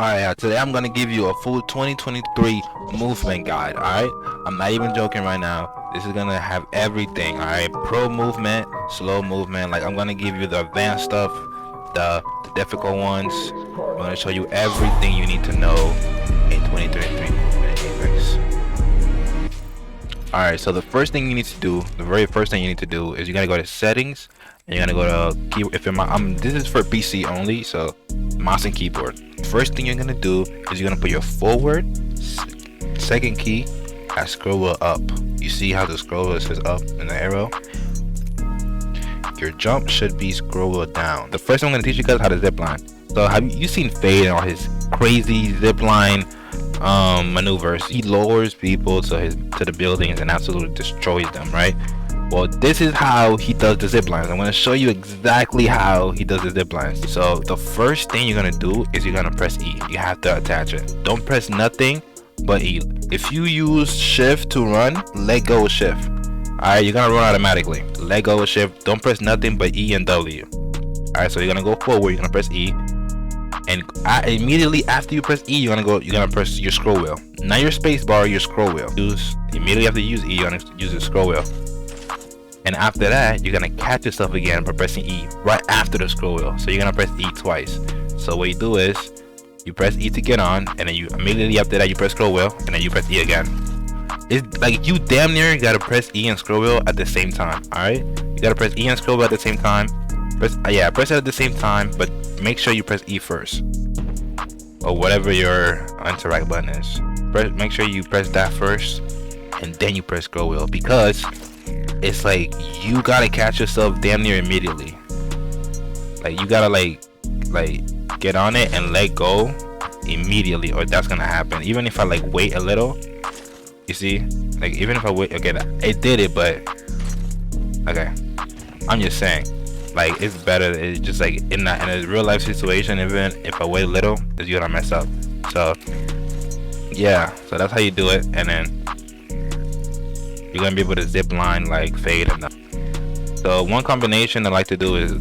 Alright, today I'm gonna give you a full 2023 movement guide, alright? I'm not even joking right now. This is gonna have everything, alright? Pro movement, slow movement, like I'm gonna give you the advanced stuff, the difficult ones. I'm gonna show you everything you need to know in 2023 movement Apex. Alright, so the first thing you need to do, the very first thing you need to do is you're gonna go to settings and you're gonna go to keyboard. If you're this is for PC only, so mouse and keyboard. First thing you're gonna do is you're gonna put your forward second key at scroll wheel up. You see how the scroll wheel says up in the arrow? Your jump should be scroll wheel down. The first thing I'm gonna teach you guys how to zip line. So have you seen Faide and all his crazy zip line maneuvers? He lowers people to the buildings and absolutely destroys them, right? Well, this is how he does the zip lines. I'm going to show you exactly how he does the zip lines. So the first thing you're going to do is you're going to press E. You have to attach it. Don't press nothing but E. If you use shift to run, let go of shift. Alright, you're going to run automatically. Let go of shift. Don't press nothing but E and W. Alright, so you're going to go forward. You're going to press E. And immediately after you press E, you're gonna press your scroll wheel. Not your space bar, your scroll wheel. Immediately after you use E, you're gonna use the scroll wheel. And after that, you're gonna catch yourself again by pressing E right after the scroll wheel. So you're gonna press E twice. So what you do is you press E to get on, and then you immediately after that you press scroll wheel, and then you press E again. It's like you damn near gotta press E and scroll wheel at the same time. All right, you gotta press E and scroll wheel at the same time. Press it at the same time, but make sure you press E first, or whatever your interact button is. Make sure you press that first, and then you press scroll wheel, because it's like you gotta catch yourself damn near immediately. Like you gotta like get on it and let go immediately, or that's gonna happen. Even if I like wait a little, you see, like even if I wait, okay, it did it, but okay, I'm just saying, like it's better. It's just like in a real life situation, even if I wait a little, it's gonna mess up. So yeah, so that's how you do it, and then you're gonna be able to zip line like Faide enough. So one combination I like to do is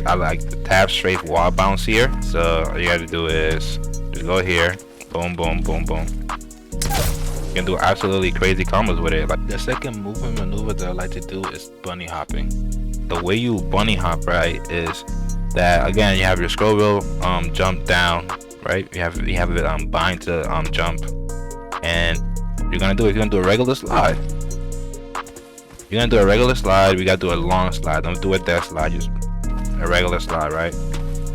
I like the tap strafe wall bounce here. So all you gotta do is just go here, boom, boom, boom, boom. You can do absolutely crazy combos with it. Like the second movement maneuver that I like to do is bunny hopping. The way you bunny hop, right, is that again you have your scroll wheel jump down, right? You have it bind to jump, and you're gonna do a regular slide. You're gonna do a regular slide. We gotta do a long slide. Don't do a death slide, just a regular slide, right?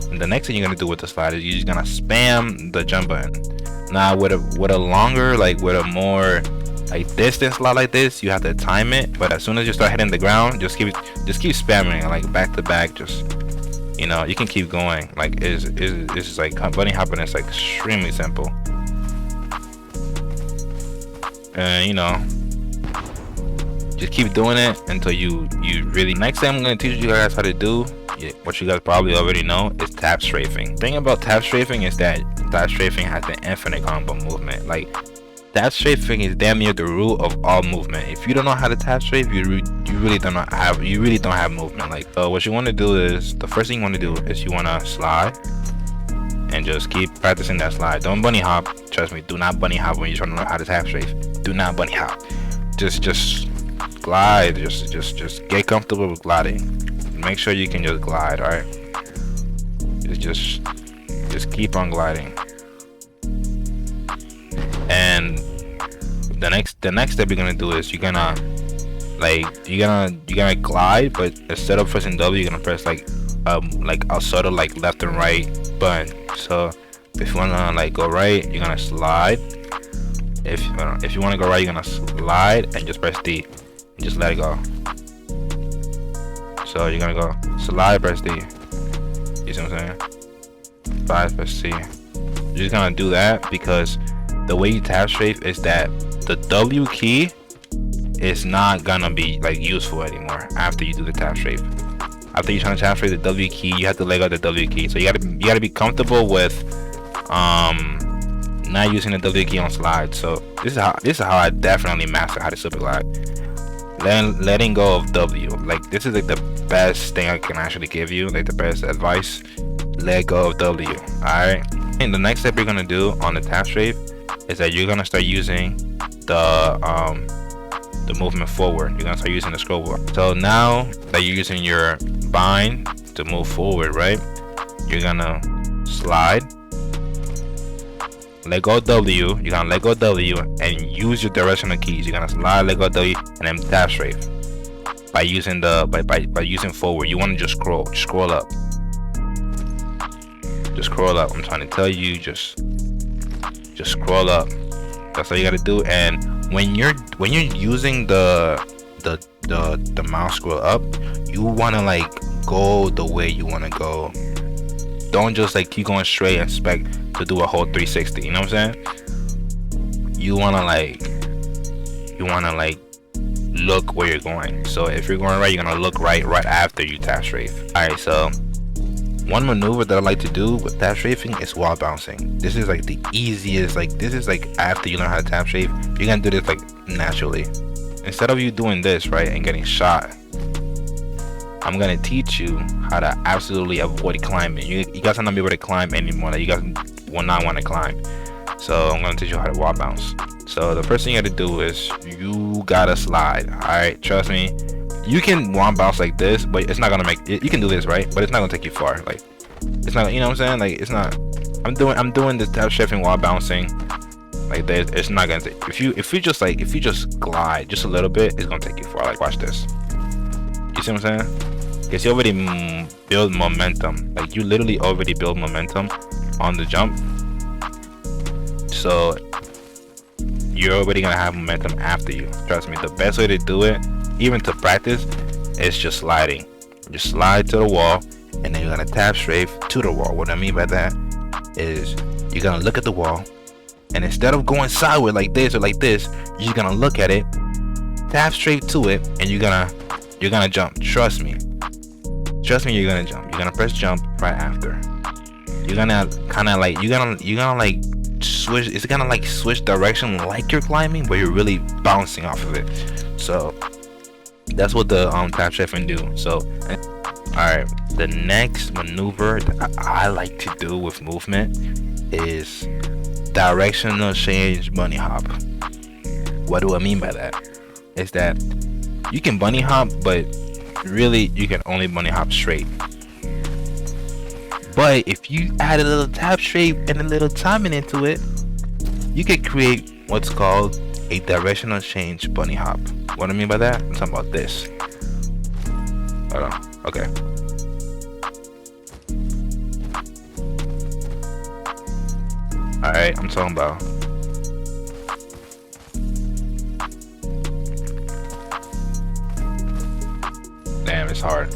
And the next thing you're gonna do with the slide is you're just gonna spam the jump button. Now with a longer, like with a more like distant slide like this, you have to time it. But as soon as you start hitting the ground, just keep spamming like back to back. Just, you know, you can keep going. Like it's just like bunny hopping is like extremely simple. And you know, just keep doing it until you really. Next thing I'm gonna teach you guys how to do, what you guys probably already know, is tap strafing. The thing about tap strafing is that tap strafing has an infinite combo movement. Like tap strafing is damn near the root of all movement. If you don't know how to tap strafe, you really don't have movement. Like, so what you want to do is, the first thing you want to do is you want to slide and just keep practicing that slide. Don't bunny hop. Trust me, do not bunny hop when you're trying to learn how to tap strafe. Do not bunny hop. Just glide. Just get comfortable with gliding. Make sure you can just glide. All right. Just keep on gliding. And the next step you're gonna do is you're gonna glide, but instead of pressing W, you're gonna press like a sort of like left and right button. So if you wanna like go right, you're gonna slide. If you wanna go right, you're gonna slide and just press D and just let it go. So you're gonna go slide, press D. You see what I'm saying? Slide, press C. You're just gonna do that because the way you tap strafe is that the W key is not gonna be like useful anymore after you do the tap strafe. After you're trying to tap strafe the W key, you have to let go of the W key. So you gotta be comfortable with not using the W key on slides. So this is how I definitely master how to super glide. Letting go of W. Like this is like the best thing I can actually give you, like the best advice. Let go of W. Alright, And the next step you're gonna do on the tap strafe is that you're gonna start using the movement forward. You're gonna start using the scroll wheel. So now that you're using your bind to move forward, right? You're gonna slide, let go W. You're gonna let go W and use your directional keys. You're gonna slide, let go W, and then tap strafe by using by using forward. You want to just scroll up. Just scroll up. I'm trying to tell you, just scroll up. That's all you gotta do. And when you're using the mouse scroll up, you wanna like go the way you wanna go. Don't just like keep going straight and expect to do a whole 360. You know what I'm saying? You wanna like look where you're going. So if you're going right, you're gonna look right after you tap strafe. All right, so one maneuver that I like to do with tap strafing is wall bouncing. This is like the easiest. Like this is like after you learn how to tap strafe, you're gonna do this like naturally. Instead of you doing this right and getting shot, I'm gonna teach you how to absolutely avoid climbing. You guys are not be able to climb anymore. Like, you guys will not want to climb. So I'm gonna teach you how to wall bounce. So the first thing you gotta do is you gotta slide. All right, trust me. You can wall bounce like this, but it's not gonna make it. You can do this, right? But it's not gonna take you far. Like, it's not. You know what I'm saying? Like, it's not. I'm doing this tap strafing while bouncing like this. It's not gonna take. If you just glide just a little bit, it's gonna take you far. Like, watch this. You see what I'm saying? Because you already build momentum. Like, you literally already build momentum on the jump. So you're already gonna have momentum after you. Trust me. The best way to do it, even to practice, is just sliding. Just slide to the wall, and then you're gonna tap strafe to the wall. What I mean by that is you're gonna look at the wall, and instead of going sideways like this or like this, you're gonna look at it, tap strafe to it, and you're gonna jump. Trust me, you're gonna jump. You're gonna press jump right after. You're gonna kind of like you're gonna like switch. It's gonna like switch direction like you're climbing, but you're really bouncing off of it. So that's what the tap strafing do. So alright, the next maneuver that I like to do with movement is directional change bunny hop. What do I mean by that? Is that you can bunny hop, but really you can only bunny hop straight. But if you add a little tap strafe and a little timing into it, you can create what's called a directional change bunny hop. What I mean by that? I'm talking about this. Hold on. Okay. Alright, I'm talking about damn, it's hard.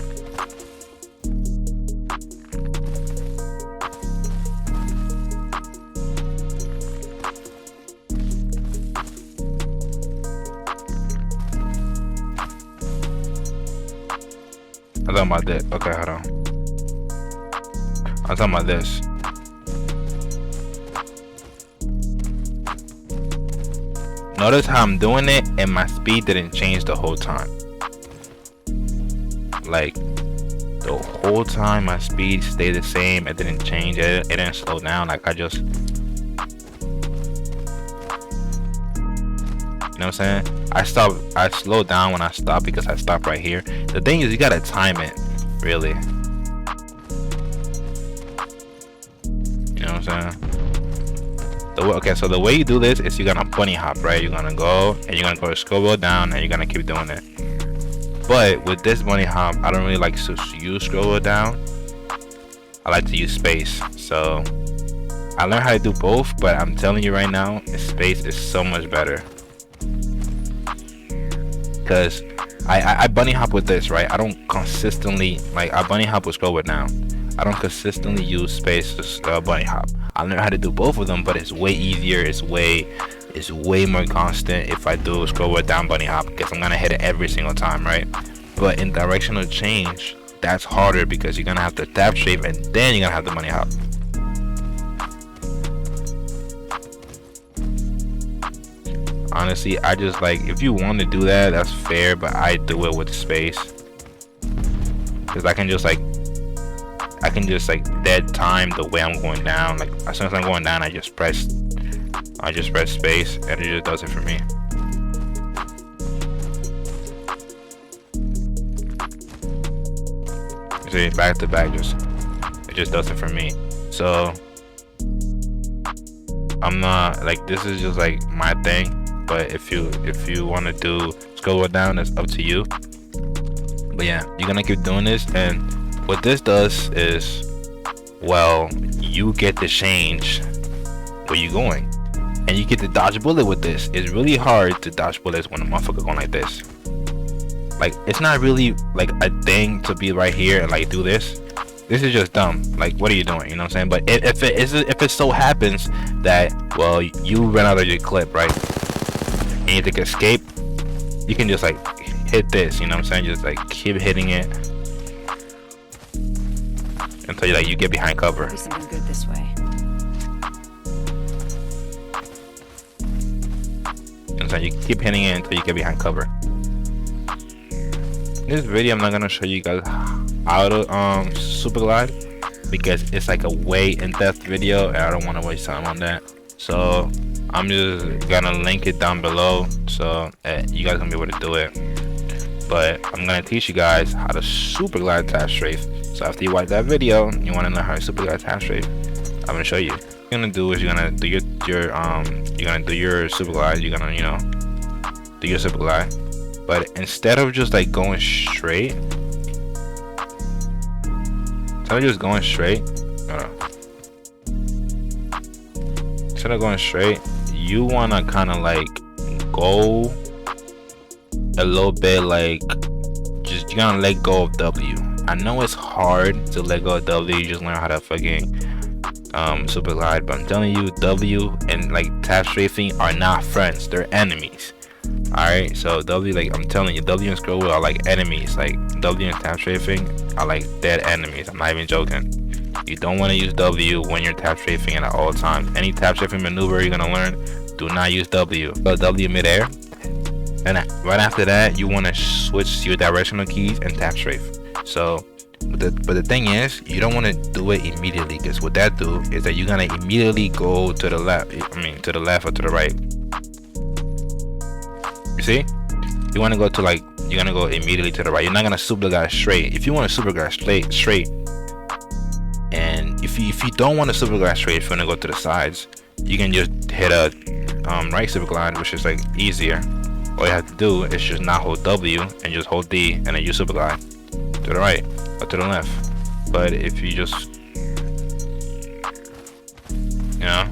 I'm talking about this. Okay, hold on. I'm talking about this. Notice how I'm doing it and my speed didn't change the whole time. Like, the whole time my speed stayed the same. It didn't change. It didn't slow down. Like, I just, you know what I'm saying? I slowed down when I stopped because I stopped right here. The thing is, you gotta time it, really. You know what I'm saying? Okay, so the way you do this is you're gonna bunny hop, right? You're gonna go and you're gonna go to scroll wheel down and you're gonna keep doing it. But with this bunny hop, I don't really like to use scroll wheel down. I like to use space. So I learned how to do both, but I'm telling you right now, space is so much better. Because I bunny hop with this, right? I don't consistently, like, I bunny hop with scroll wheel down. I don't consistently use space to bunny hop. I learned how to do both of them, but it's way easier. It's way more constant if I do scroll wheel down bunny hop, because I'm gonna hit it every single time, right? But in directional change, that's harder because you're gonna have to tap strafe and then you're gonna have the bunny hop. Honestly, I just like, if you want to do that, that's fair, but I do it with space because I can can just like dead time the way I'm going down. Like as soon as I'm going down, I just press space and it just does it for me. See, back to back, it just does it for me. So I'm not like, this is just like my thing, but if you want to do scroll down, it's up to you. But yeah, you're gonna keep doing this, and what this does is, well, you get to change where you're going, and you get to dodge a bullet with this. It's really hard to dodge bullets when a motherfucker going like this. Like, it's not really like a thing to be right here and like do this. This is just dumb. Like, what are you doing? You know what I'm saying? But if it so happens that, well, you ran out of your clip, right, and you have to escape, you can just like hit this. You know what I'm saying? Just like keep hitting it until you get behind cover. Do something good this way. You know what I'm saying? You keep hitting it until you get behind cover. In this video, I'm not gonna show you guys how to super glide because it's like a way in-depth video and I don't want to waste time on that. So I'm just gonna link it down below so you guys gonna be able to do it. But I'm gonna teach you guys how to super glide tap strafe. So after you watch that video, you want to know how to super glide tap strafe, I'm gonna show you. What you're gonna do is you're gonna do your super glide. You're gonna, you know, do your super glide. But instead of just like going straight, instead of going straight, you wanna kind of like go a little bit like, just you gotta let go of W. I know it's hard to let go of W. You just learn how to fucking super glide, but I'm telling you, W and like tap strafing are not friends, they're enemies. Alright, so W, like I'm telling you, W and scroll wheel are like enemies. Like W and tap strafing are like dead enemies. I'm not even joking. You don't want to use W when you're tap strafing at all times. Any tap strafing maneuver you're gonna learn, do not use W. So W midair, and right after that, you want to switch your directional keys and tap strafe. So, but the thing is, you don't want to do it immediately, because what that do is that you're gonna immediately go to the left. I mean, to the left or to the right. You see, you want to go to like, you're gonna go immediately to the right. You're not gonna super glide straight. If you want to super glide straight, and if you don't want to super glide straight, if you want to go to the sides, you can just hit a right super glide, which is like easier. All you have to do is just not hold W and just hold D, and then you super glide to the right or to the left. But if you just, you know,